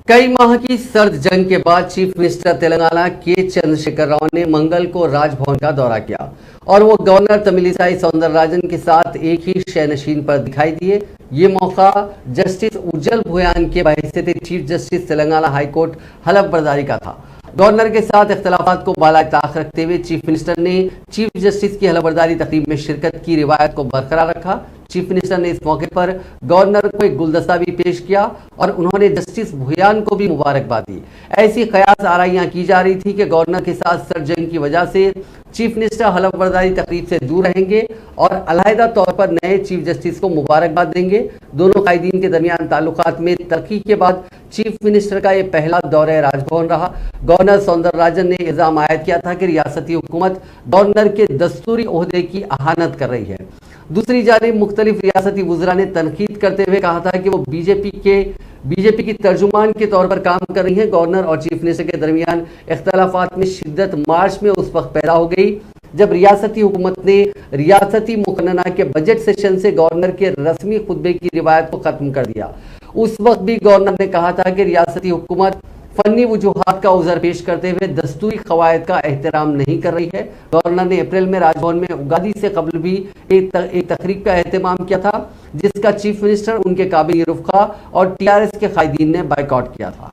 कई माह की सर्द जंग के बाद चीफ मिनिस्टर तेलंगाना के चंद्रशेखर राव ने मंगल को राजभवन का दौरा किया और वो गवर्नर तमिलिसाई सौंदरराजन के साथ एक ही शयनशीन पर दिखाई दिए। ये मौका जस्टिस उज्जल भुयान के बहैसियत चीफ जस्टिस तेलंगाना हाईकोर्ट हलफ बर्दारी का था। गवर्नर के साथ इख्तलाफात को बाला ताक रखते हुए चीफ मिनिस्टर ने चीफ जस्टिस की हलफबर्दारी तकरीब में शिरकत की रिवायत को बरकरार रखा। चीफ मिनिस्टर ने इस मौके पर गवर्नर को एक गुलदस्ता भी पेश किया और उन्होंने जस्टिस भुयान को भी मुबारकबाद दी। ऐसी कयास आराइयां की जा रही थी कि गवर्नर के साथ सर्द जंग की वजह से चीफ मिनिस्टर हलफबर्दारी तकरीब से दूर रहेंगे और अलहदा तौर पर नए चीफ जस्टिस को मुबारकबाद देंगे। दोनों कायदीन के दरमियान ताल्लुकात में तरक्की के बाद चीफ मिनिस्टर का यह पहला दौरा राजभवन रहा। गवर्नर सौंदरराजन ने इल्जाम आयद किया था कि रियासती हुकूमत गवर्नर के दस्तूरी ओहदे की अहानत कर रही है। दूसरी जानिब मुख्तलिफ रियासती वुज़रा ने तनकीद करते हुए कहा था कि वो बीजेपी की तर्जुमान के तौर पर काम कर रही है। गवर्नर और चीफ मिनिस्टर के दरमियान इख्तलाफात में शिद्दत मार्च में उस वक्त पैदा हो गई जब रियासती हुकूमत ने रियासती मुकन्नना के बजट सेशन से गवर्नर के रस्मी खुतबे की रिवायत को खत्म कर दिया। उस वक्त भी गवर्नर ने कहा था कि रियासती हुकूमत फनी वजूहात का उज़र पेश करते हुए दस्तूरी कवायद का एहतराम नहीं कर रही है। गवर्नर ने अप्रैल में राजभवन में उगादी से कबल भी एक तकरीब का एहतमाम किया था जिसका चीफ मिनिस्टर, उनके काबिल रुफ़ा और TRS के कायदीन ने बायकॉट किया था।